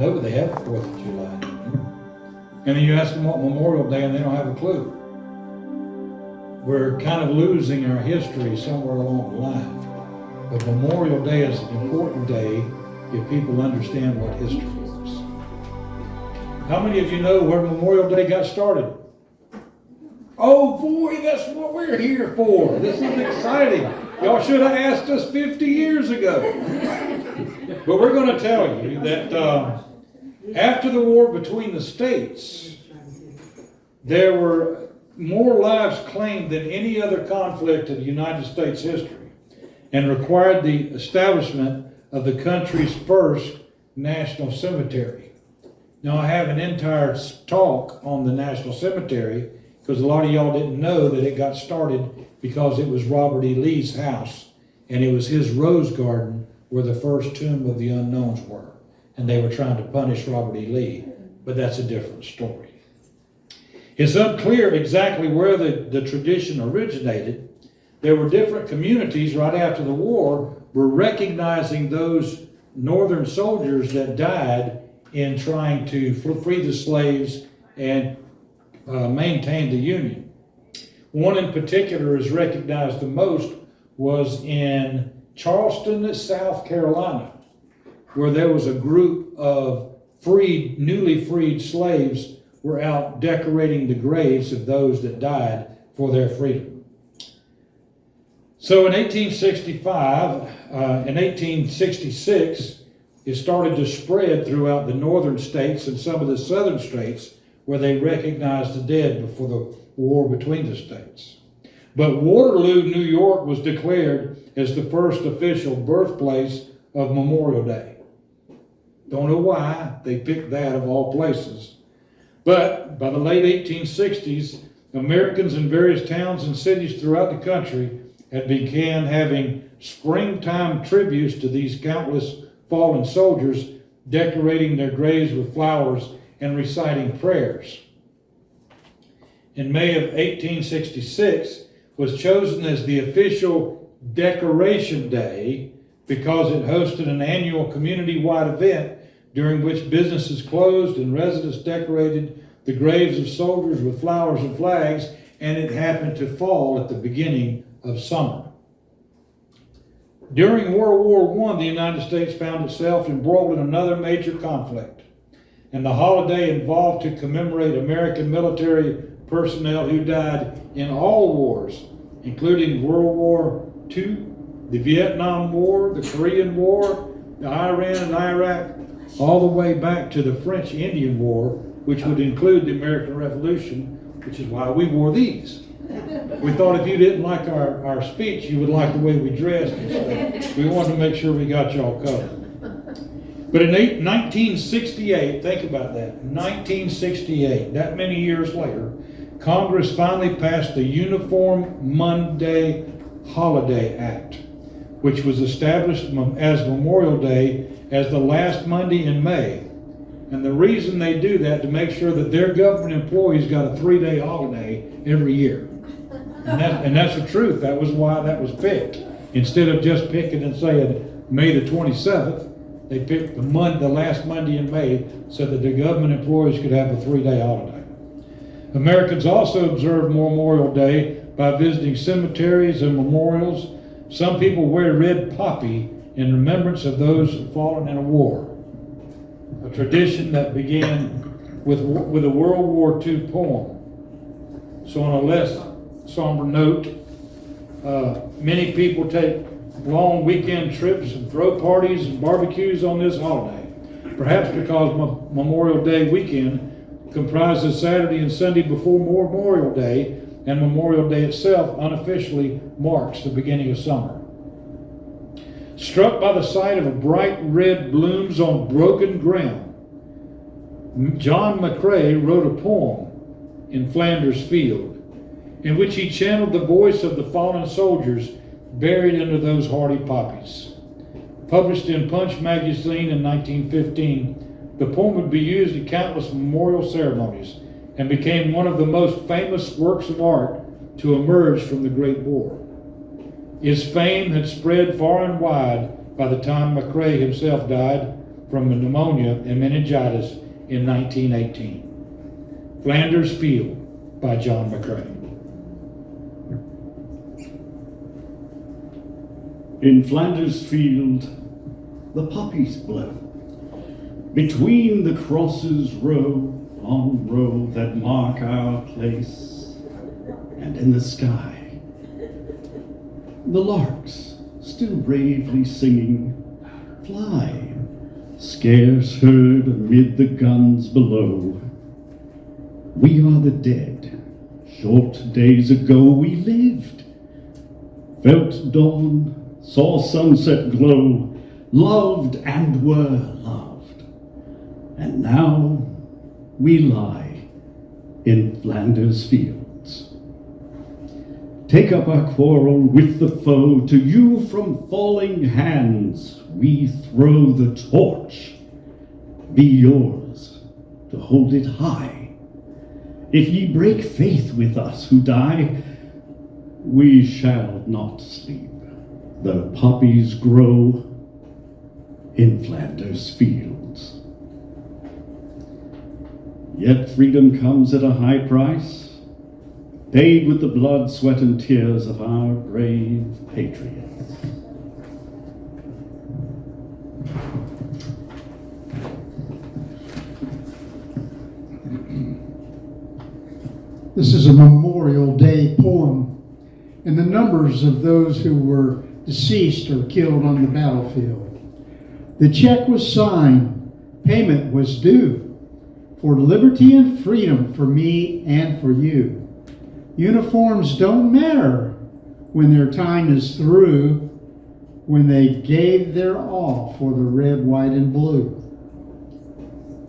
No, but they have the 4th of July. And then you ask them what Memorial Day and they don't have a clue. We're kind of losing our history somewhere along the line. But Memorial Day is an important day if people understand what history is. How many of you know where Memorial Day got started? Oh boy, that's what we're here for. This is exciting. Y'all should have asked us 50 years ago. But we're going to tell you that after the war between the states, there were more lives claimed than any other conflict in the United States history, and required the establishment of the country's first national cemetery. Now, I have an entire talk on the National Cemetery because a lot of y'all didn't know that it got started because it was Robert E. Lee's house, and it was his rose garden where the first tomb of the unknowns were. And they were trying to punish Robert E. Lee, but that's a different story. It's unclear exactly where the tradition originated. There were different communities right after the war were recognizing those Northern soldiers that died in trying to free the slaves and maintain the Union. One in particular is recognized the most was in Charleston, South Carolina, where there was a group of newly freed slaves were out decorating the graves of those that died for their freedom. So in 1865 and 1866, it started to spread throughout the northern states and some of the southern states where they recognized the dead before the war between the states. But Waterloo, New York was declared as the first official birthplace of Memorial Day. Don't know why they picked that of all places. But by the late 1860s, Americans in various towns and cities throughout the country had began having springtime tributes to these countless fallen soldiers, decorating their graves with flowers and reciting prayers. In May of 1866 was chosen as the official Decoration Day because it hosted an annual community-wide event during which businesses closed and residents decorated the graves of soldiers with flowers and flags, and it happened to fall at the beginning of summer. During World War I, the United States found itself embroiled in another major conflict, and the holiday involved to commemorate American military personnel who died in all wars, including World War II, the Vietnam War, the Korean War, the Iran and Iraq, all the way back to the French Indian War, which would include the American Revolution, which is why we wore these. We thought if you didn't like our speech, you would like the way we dressed and stuff. We wanted to make sure we got y'all covered. But in 1968, think about that, 1968, that many years later, Congress finally passed the Uniform Monday Holiday Act, which was established as Memorial Day as the last Monday in May. And the reason they do that to make sure that their government employees got a 3-day holiday every year. And that's the truth. That was why that was picked. Instead of just picking and saying May the 27th, they picked the last Monday in May so that the government employees could have a 3-day holiday. Americans also observe Memorial Day by visiting cemeteries and memorials. Some people wear red poppy in remembrance of those fallen in a war, a tradition that began with a World War II poem. So on a less somber note, many people take long weekend trips and throw parties and barbecues on this holiday, perhaps because Memorial Day weekend comprises Saturday and Sunday before Memorial Day, and Memorial Day itself unofficially marks the beginning of summer. Struck by the sight of a bright red blooms on broken ground, John McCrae wrote a poem in Flanders Field in which he channeled the voice of the fallen soldiers buried under those hardy poppies. Published in Punch magazine in 1915, the poem would be used at countless memorial ceremonies and became one of the most famous works of art to emerge from the Great War. His fame had spread far and wide by the time McCrae himself died, from pneumonia and meningitis in 1918. Flanders Field by John McCrae. In Flanders Field, the poppies blow. Between the crosses row on row that mark our place, and in the sky, the larks, still bravely singing, fly, scarce heard amid the guns below. We are the dead. Short days ago we lived, felt dawn, saw sunset glow, loved and were loved. And now we lie in Flanders Fields. Take up our quarrel with the foe, to you from falling hands we throw the torch. Be yours to hold it high. If ye break faith with us who die, we shall not sleep, though poppies grow in Flanders Fields. Yet freedom comes at a high price, paid with the blood, sweat, and tears of our brave patriots. This is a Memorial Day poem, and the numbers of those who were deceased or killed on the battlefield. The check was signed, payment was due, for liberty and freedom for me and for you. Uniforms don't matter when their time is through, when they gave their all for the red, white, and blue.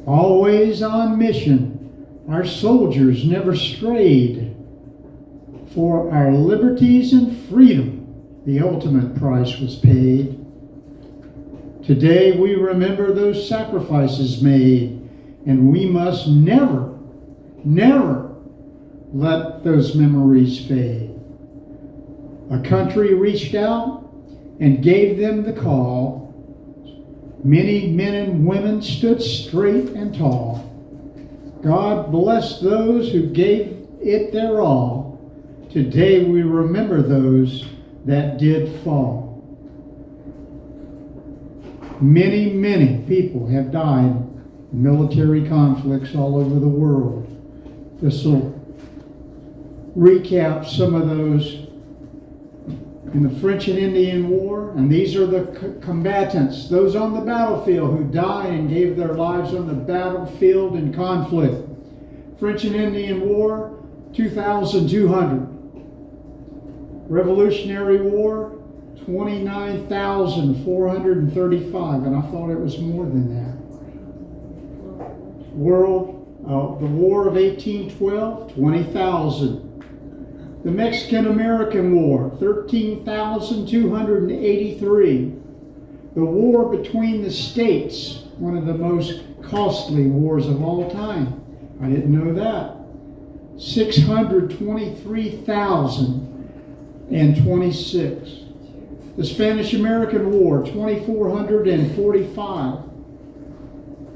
Always on mission, our soldiers never strayed. For our liberties and freedom, the ultimate price was paid. Today we remember those sacrifices made, and we must never, never let those memories fade. A country reached out and gave them the call. Many men and women stood straight and tall. God bless those who gave it their all. Today we remember those that did fall. Many, many people have died in military conflicts all over the world. This will recap some of those in the French and Indian War, and these are the combatants, those on the battlefield who died and gave their lives on the battlefield in conflict. French and Indian War, 2,200. Revolutionary War, 29,435, and I thought it was more than that. The War of 1812, 20,000. The Mexican-American War, 13,283. The war between the states, one of the most costly wars of all time. I didn't know that. 623,026. The Spanish-American War, 2,445.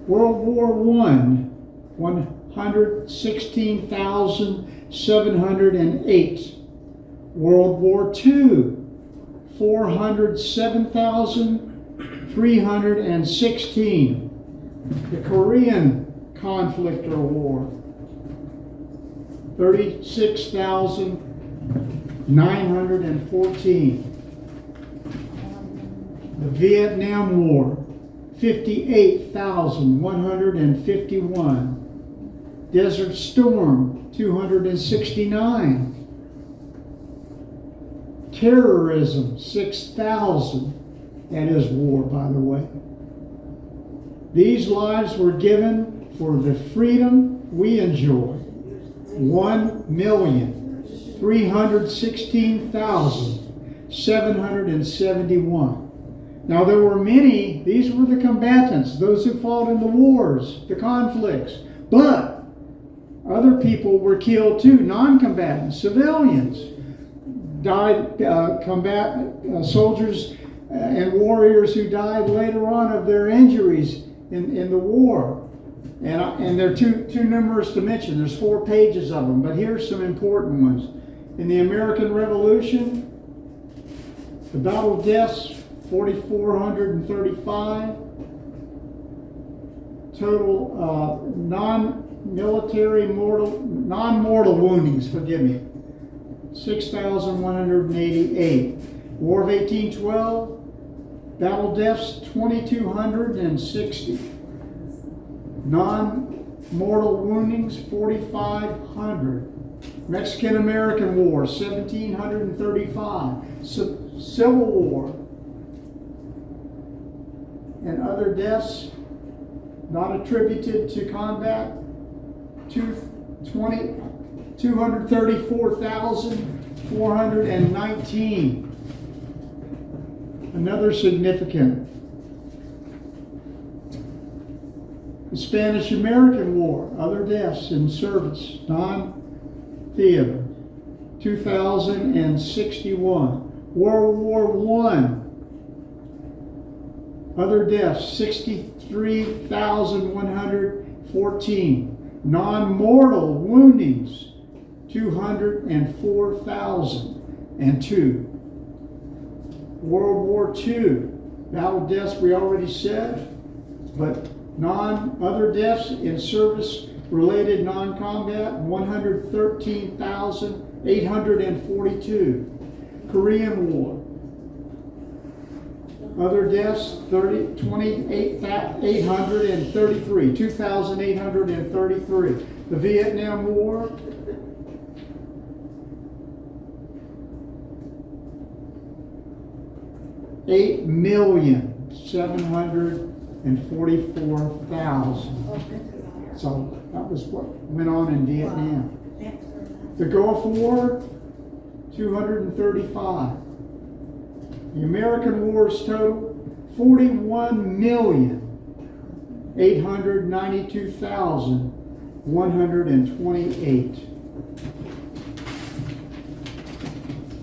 World War I, 116,708. World War II, 407,316. The Korean conflict or war, 36,914. The Vietnam War, 58,151. Desert Storm, 269. Terrorism, 6,000. That is war, by the way. These lives were given for the freedom we enjoy. 1,316,771. Now there were many, these were the combatants, those who fought in the wars, the conflicts. But other people were killed too, non-combatants, civilians. Died, soldiers and warriors who died later on of their injuries in the war. And they're too numerous to mention. There's 4 pages of them, but here's some important ones. In the American Revolution, the battle deaths, 4,435. Total non-mortal woundings, 6,188. War of 1812, battle deaths, 2,260. Non-mortal woundings, 4,500. Mexican-American War, 1,735. Civil War and other deaths not attributed to combat, 234,419. Another significant. The Spanish-American War, other deaths in service, non-theater, 2,061. World War I, other deaths, 63,114. Non-mortal woundings, 204,002. World War II, battle deaths we already said, but other deaths in service related non-combat, 113,842. Korean War, other deaths, 2,833. The Vietnam War, 8,744,000. So that was what went on in Vietnam. The Gulf War, 235. The American wars total, 41,892,128.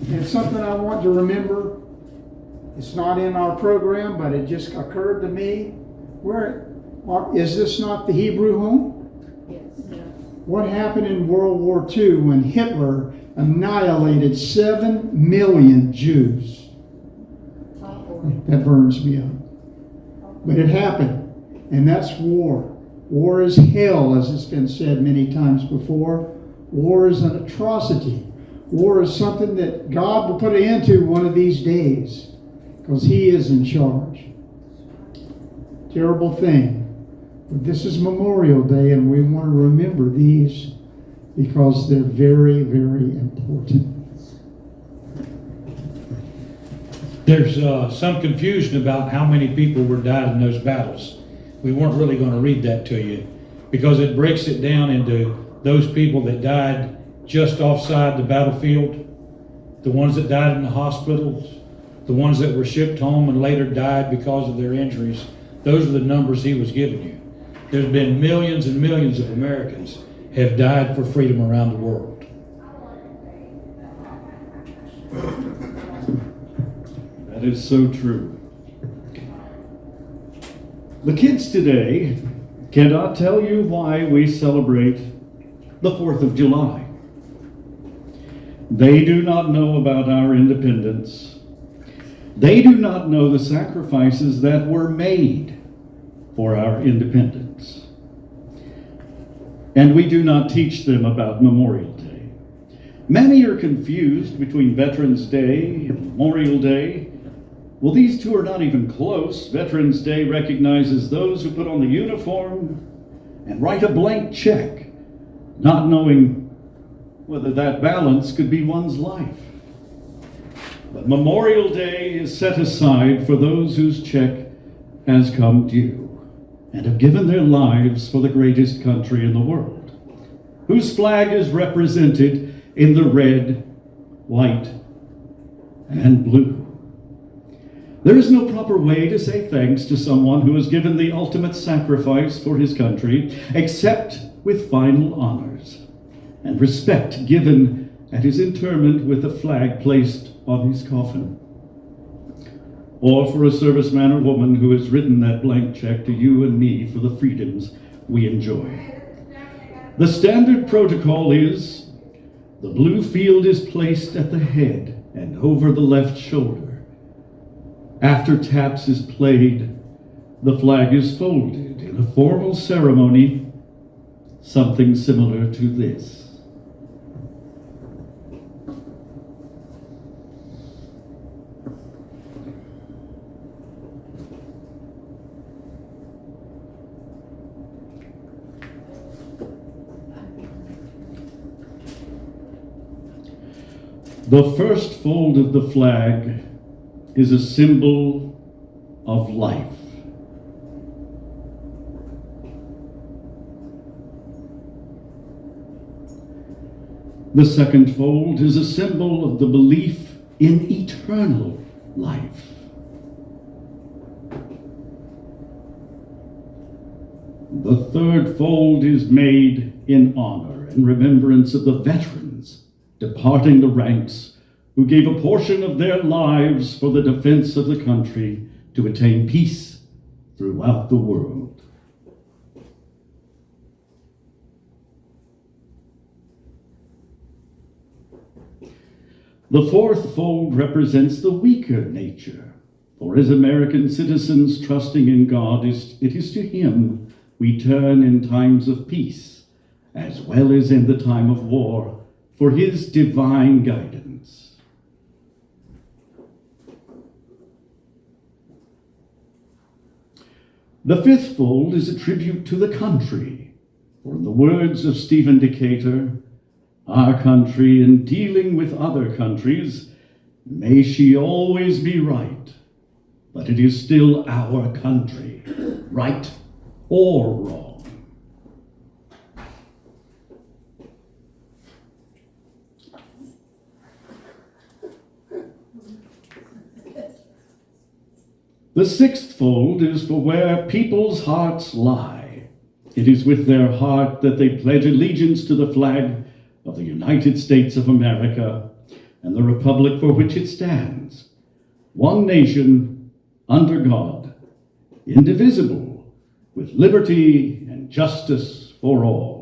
And something I want to remember, it's not in our program, but it just occurred to me. Is this not the Hebrew home? Yes. What happened in World War II when Hitler annihilated 7 million Jews? That burns me up. But it happened, and that's war. War is hell, as it's been said many times before. War is an atrocity. War is something that God will put an end to one of these days, because He is in charge. Terrible thing. But this is Memorial Day, and we want to remember these because they're very, very important. There's some confusion about how many people were died in those battles. We weren't really going to read that to you because it breaks it down into those people that died just offside the battlefield, the ones that died in the hospitals, the ones that were shipped home and later died because of their injuries. Those are the numbers he was giving you. There's been millions and millions of Americans have died for freedom around the world. That is so true. The kids today cannot tell you why we celebrate the 4th of July. They do not know about our independence. They do not know the sacrifices that were made for our independence. And we do not teach them about Memorial Day. Many are confused between Veterans Day and Memorial Day. Well, these two are not even close. Veterans Day recognizes those who put on the uniform and write a blank check, not knowing whether that balance could be one's life. But Memorial Day is set aside for those whose check has come due and have given their lives for the greatest country in the world, whose flag is represented in the red, white, and blue. There is no proper way to say thanks to someone who has given the ultimate sacrifice for his country, except with final honors and respect given at his interment with a flag placed on his coffin. or for a serviceman or woman who has written that blank check to you and me for the freedoms we enjoy. The standard protocol is the blue field is placed at the head and over the left shoulder. After taps is played, the flag is folded in a formal ceremony, something similar to this. The first fold of the flag is a symbol of life. The second fold is a symbol of the belief in eternal life. The third fold is made in honor and remembrance of the veterans departing the ranks who gave a portion of their lives for the defense of the country to attain peace throughout the world. The fourth fold represents the weaker nature, for as American citizens trusting in God, it is to Him we turn in times of peace, as well as in the time of war, for His divine guidance. The fifth fold is a tribute to the country, for in the words of Stephen Decatur, our country in dealing with other countries, may she always be right, but it is still our country, right or wrong. The sixth fold is for where people's hearts lie. It is with their heart that they pledge allegiance to the flag of the United States of America and the republic for which it stands, one nation under God, indivisible, with liberty and justice for all.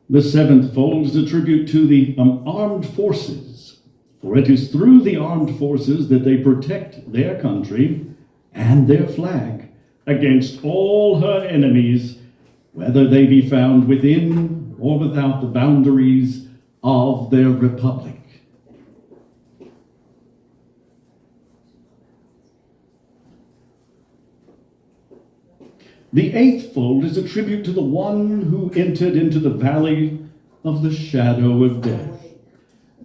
The seventh fold is a tribute to the armed forces, for it is through the armed forces that they protect their country and their flag against all her enemies, whether they be found within or without the boundaries of their republic. The eighth fold is a tribute to the one who entered into the valley of the shadow of death,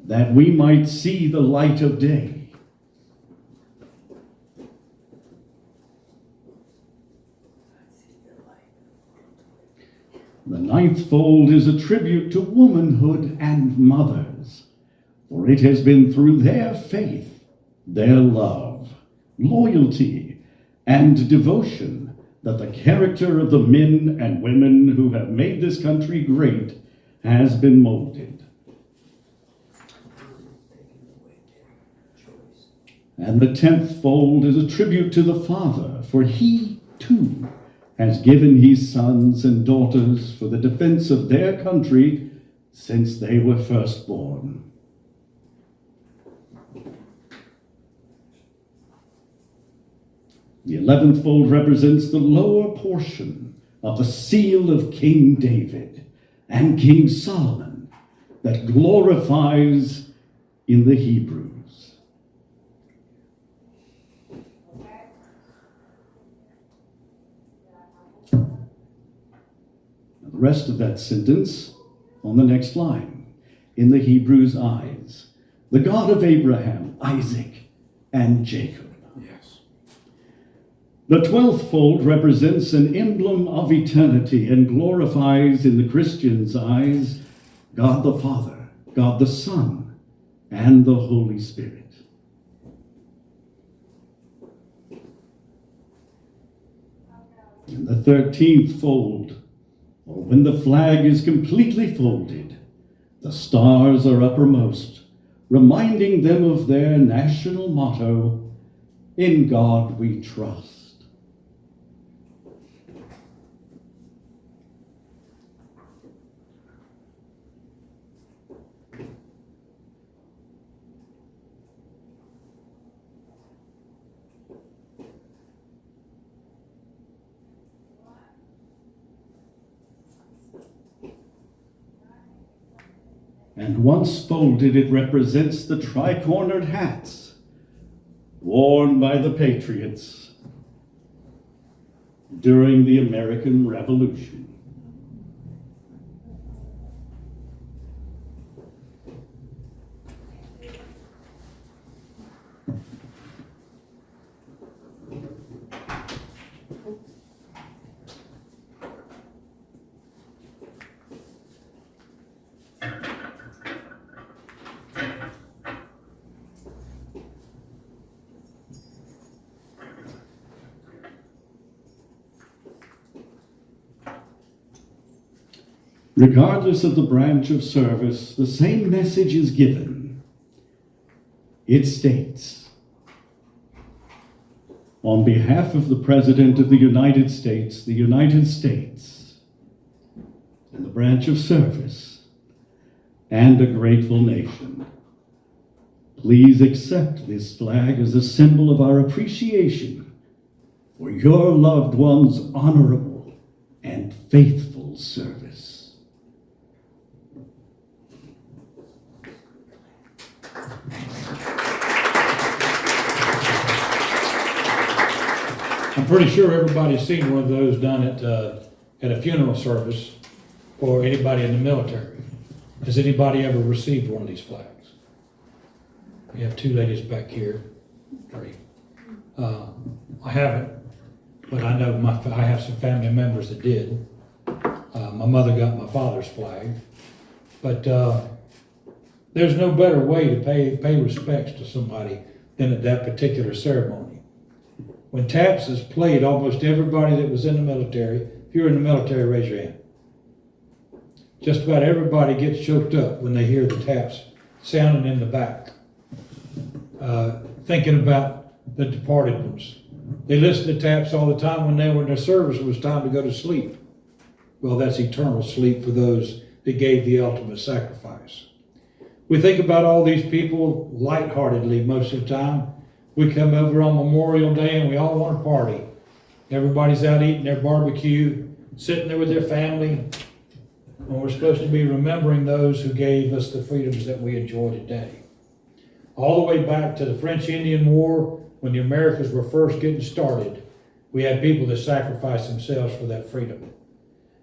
that we might see the light of day. The ninth fold is a tribute to womanhood and mothers, for it has been through their faith, their love, loyalty, and devotion that the character of the men and women who have made this country great has been molded. And the 10th fold is a tribute to the Father, for He, too, has given His sons and daughters for the defense of their country since they were first born. The 11th fold represents the lower portion of the seal of King David and King Solomon that glorifies in the Hebrews. Now, the rest of that sentence on the next line. In the Hebrews' eyes, the God of Abraham, Isaac, and Jacob. The 12th fold represents an emblem of eternity and glorifies in the Christian's eyes God the Father, God the Son, and the Holy Spirit. And the 13th fold, or when the flag is completely folded, The stars are uppermost, reminding them of their national motto, "In God we trust." And once folded, it represents the tri-cornered hats worn by the patriots during the American Revolution. Regardless of the branch of service, the same message is given. It states, on behalf of the President of the United States, and the branch of service, and a grateful nation, please accept this flag as a symbol of our appreciation for your loved one's honorable and faithful service. I'm pretty sure everybody's seen one of those done at a funeral service for anybody in the military. Has anybody ever received one of these flags? We have two ladies back here. Three. I haven't, but I know I have some family members that did. My mother got my father's flag, but there's no better way to pay respects to somebody than at that particular ceremony. When taps is played, almost everybody that was in the military, if you're in the military, raise your hand. Just about everybody gets choked up when they hear the taps sounding in the back. Thinking about the departed ones. They listen to taps all the time when they were in their service. It was time to go to sleep. Well, that's eternal sleep for those that gave the ultimate sacrifice. We think about all these people lightheartedly most of the time. We come over on Memorial Day and we all want to party. Everybody's out eating their barbecue, sitting there with their family. When we're supposed to be remembering those who gave us the freedoms that we enjoy today. All the way back to the French Indian War, when the Americas were first getting started, we had people that sacrificed themselves for that freedom.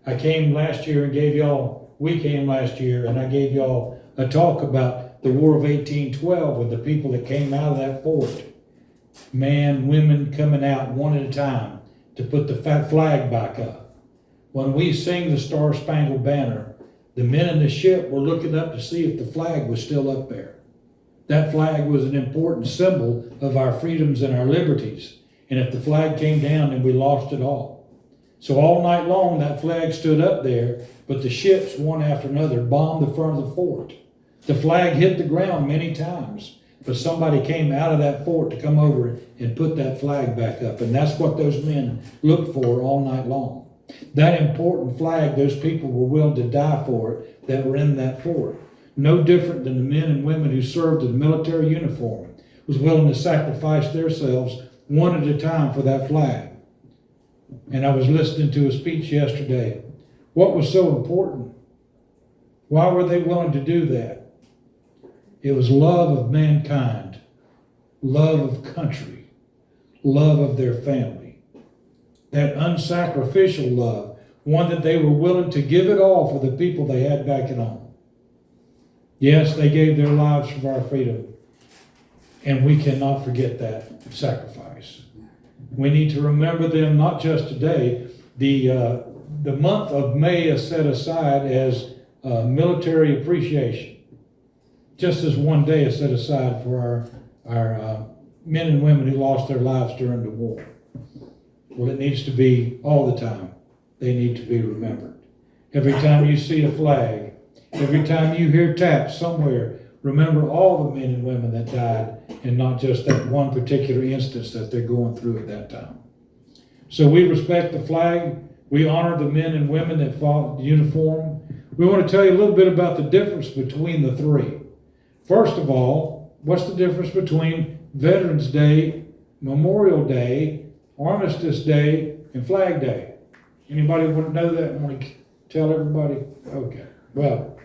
We came last year and I gave y'all a talk about the War of 1812 with the people that came out of that fort. Men, women coming out one at a time to put the flag back up. When we sing the Star Spangled Banner, the men in the ship were looking up to see if the flag was still up there. That flag was an important symbol of our freedoms and our liberties. And if the flag came down, then we lost it all. So all night long, that flag stood up there, but the ships, one after another, bombed the front of the fort. The flag hit the ground many times, but somebody came out of that fort to come over and put that flag back up. And that's what those men looked for all night long. That important flag, those people were willing to die for it that were in that fort. No different than the men and women who served in the military uniform, was willing to sacrifice themselves one at a time for that flag. And I was listening to a speech yesterday. What was so important? Why were they willing to do that? It was love of mankind, love of country, love of their family. That unsacrificial love, one that they were willing to give it all for the people they had back at home. Yes, they gave their lives for our freedom, and we cannot forget that sacrifice. We need to remember them not just today. The month of May is set aside as military appreciation. Just as one day is set aside for our men and women who lost their lives during the war. Well, it needs to be all the time. They need to be remembered. Every time you see a flag, Every time you hear taps somewhere, remember all the men and women that died and not just that one particular instance that they're going through at that time. So we respect the flag. We honor the men and women that fought in uniform. We want to tell you a little bit about the difference between the three. First of all, what's the difference between Veterans Day, Memorial Day, Armistice Day, and Flag Day? Anybody want to know that? Want to tell everybody? Okay. Well,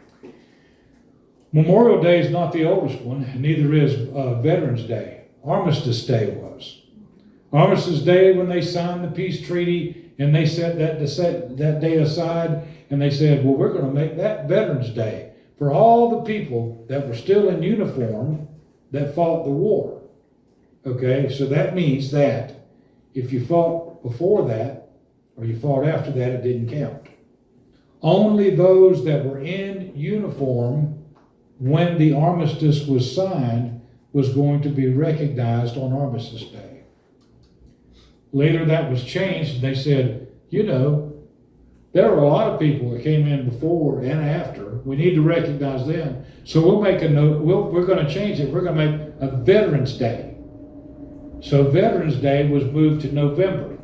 Memorial Day is not the oldest one, and neither is Veterans Day. Armistice Day was. Armistice Day, when they signed the peace treaty and they set that day aside, and they said, well, we're going to make that Veterans Day for all the people that were still in uniform that fought the war. Okay, so that means that if you fought before that or you fought after that, it didn't count. Only those that were in uniform when the armistice was signed was going to be recognized on Armistice Day. Later that was changed, and they said, you know, there were a lot of people that came in before and after. We need to recognize them. So we'll make a note, we're going to change it. We're going to make a Veterans Day. So Veterans Day was moved to November.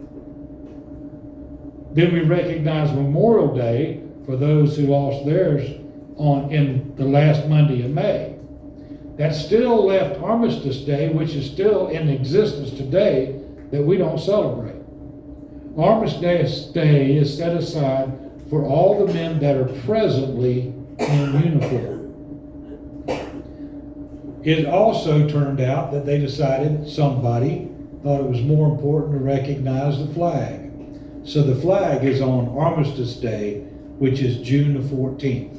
Then we recognize Memorial Day for those who lost theirs in the last Monday of May. That still left Armistice Day, which is still in existence today, that we don't celebrate. Armistice Day is set aside for all the men that are presently in uniform. It also turned out that they decided, somebody thought it was more important to recognize the flag. So the flag is on Armistice Day, which is June the 14th,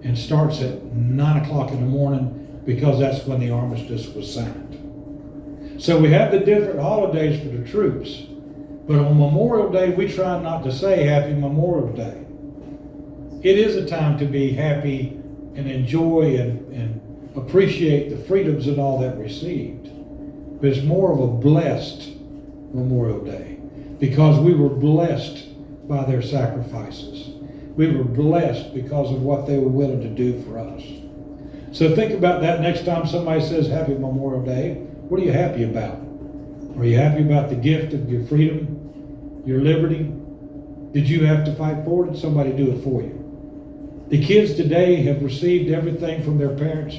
and starts at 9 o'clock in the morning because that's when the armistice was signed. So we have the different holidays for the troops, but on Memorial Day, we try not to say Happy Memorial Day. It is a time to be happy and enjoy and appreciate the freedoms and all that received. But it's more of a blessed Memorial Day because we were blessed by their sacrifices. We were blessed because of what they were willing to do for us. So think about that next time somebody says Happy Memorial Day. What are you happy about? Are you happy about the gift of your freedom, your liberty? Did you have to fight for it? Did somebody do it for you? The kids today have received everything from their parents.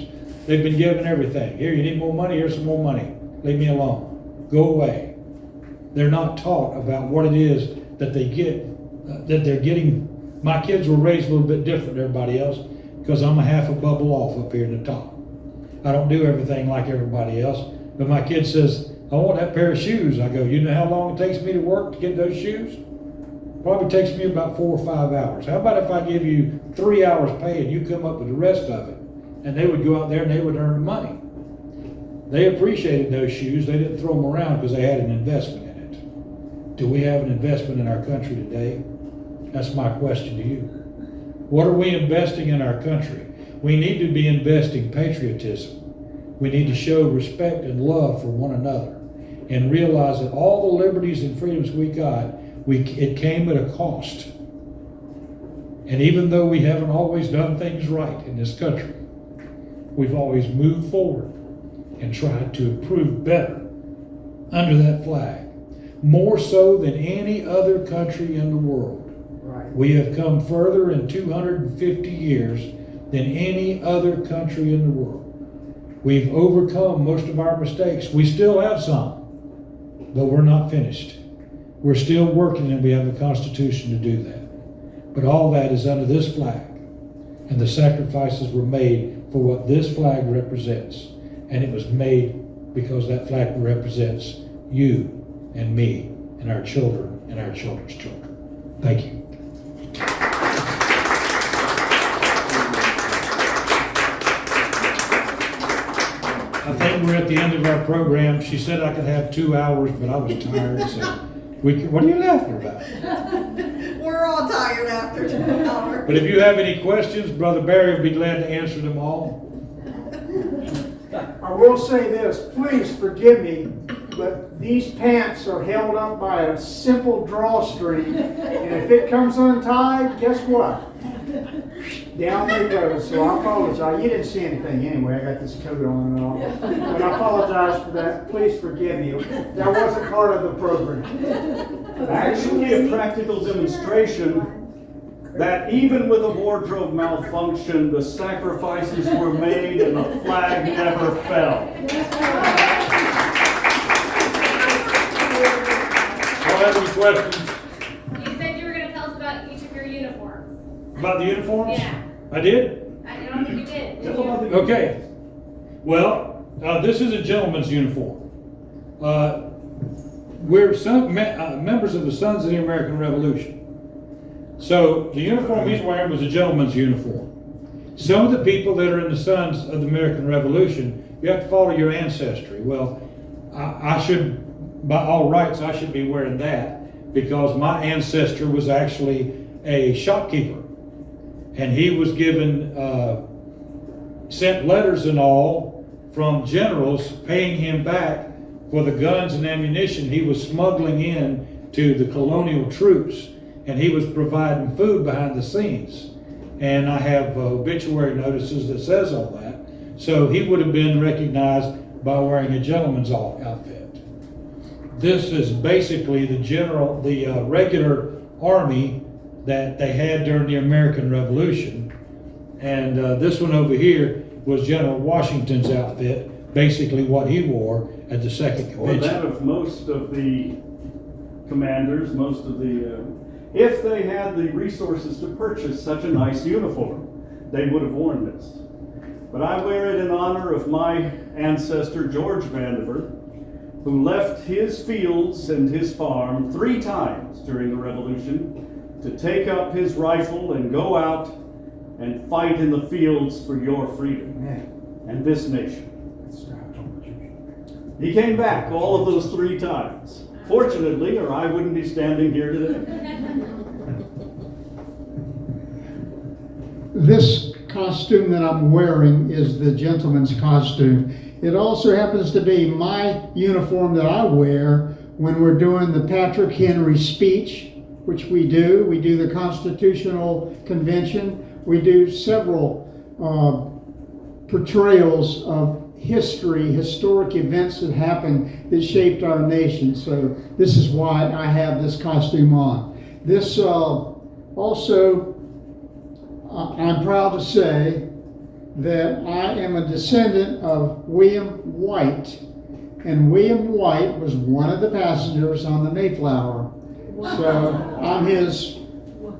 They've been given everything. Here, you need more money, here's some more money. Leave me alone. Go away. They're not taught about what it is that they get, that they're getting. My kids were raised a little bit different than everybody else because I'm a half a bubble off up here in the top. I don't do everything like everybody else. But my kid says, I want that pair of shoes. I go, you know how long it takes me to work to get those shoes? Probably takes me about 4 or 5 hours. How about if I give you 3 hours pay and you come up with the rest of it? And they would go out there and they would earn money. They appreciated those shoes. They didn't throw them around because they had an investment in it. Do we have an investment in our country today? That's my question to you. What are we investing in our country? We need to be investing patriotism. We need to show respect and love for one another and realize that all the liberties and freedoms we got, it came at a cost. And even though we haven't always done things right in this country, we've always moved forward and tried to improve better under that flag, more so than any other country in the world. Right. We have come further in 250 years than any other country in the world. We've overcome most of our mistakes. We still have some, but we're not finished. We're still working, and we have the Constitution to do that. But all that is under this flag, and the sacrifices were made for what this flag represents. And it was made because that flag represents you and me and our children and our children's children. Thank you. I think we're at the end of our program. She said I could have 2 hours, but I was tired, so what are you laughing about? We're all tired after 2 hours. But if you have any questions, Brother Barry will be glad to answer them all. I will say this, please forgive me, but these pants are held up by a simple drawstring, and if it comes untied, guess what? down they go, so I apologize. You didn't see anything anyway, I got this coat on and all. But I apologize for that, please forgive me. That wasn't part of the program. Actually, a practical demonstration that even with a wardrobe malfunction, the sacrifices were made and the flag never fell. I'll have any questions You said you were going to tell us about each of your uniforms. about the uniforms? Yeah. I did? I don't think you did. Did you? Okay. Well, this is a gentleman's uniform. We're members of the Sons of the American Revolution. So the uniform he's wearing was a gentleman's uniform. Some of the people that are in the Sons of the American Revolution, you have to follow your ancestry. Well, I should, by all rights, I should be wearing that because my ancestor was actually a shopkeeper. And he was given, sent letters and all from generals paying him back for the guns and ammunition he was smuggling in to the colonial troops. And he was providing food behind the scenes. And I have obituary notices that says all that. So he would have been recognized by wearing a gentleman's outfit. This is basically the regular army that they had during the American Revolution. And this one over here was General Washington's outfit, basically what he wore at the Second Or Convention. that of most of the commanders, most of the, if they had the resources to purchase such a nice uniform, they would have worn this. But I wear it in honor of my ancestor, George Vandiver, who left his fields and his farm 3 times during the Revolution to take up his rifle and go out and fight in the fields for your freedom and this nation. He came back all of those 3 times. Fortunately, or I wouldn't be standing here today. This costume that I'm wearing is the gentleman's costume. It also happens to be my uniform that I wear when we're doing the Patrick Henry speech, which we do. We do the Constitutional Convention. We do several portrayals of history, historic events that happened that shaped our nation. So this is why I have this costume on. This also, I'm proud to say that I am a descendant of William White. And William White was one of the passengers on the Mayflower. So I'm his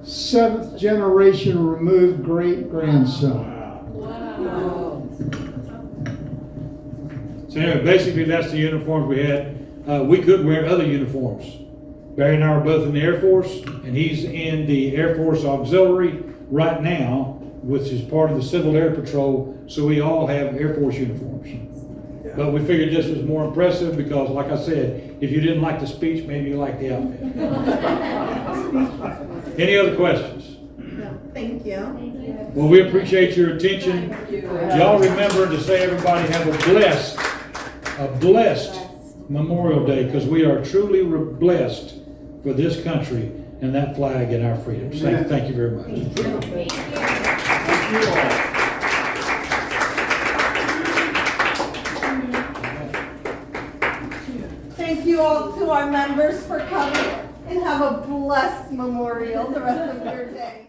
7th generation removed great-grandson. So anyway, basically that's the uniforms we had. We could wear other uniforms. Barry and I are both in the Air Force, and he's in the Air Force Auxiliary right now, which is part of the Civil Air Patrol, so we all have Air Force uniforms. But we figured this was more impressive because, like I said, if you didn't like the speech, maybe you liked the outfit. Any other questions? No, thank you. Well, we appreciate your attention. Y'all remember to say everybody have a blessed Memorial Day, because we are truly blessed for this country and that flag and our freedoms. Thank you very much. Thank you all to our members for coming, and have a blessed memorial the rest of your day.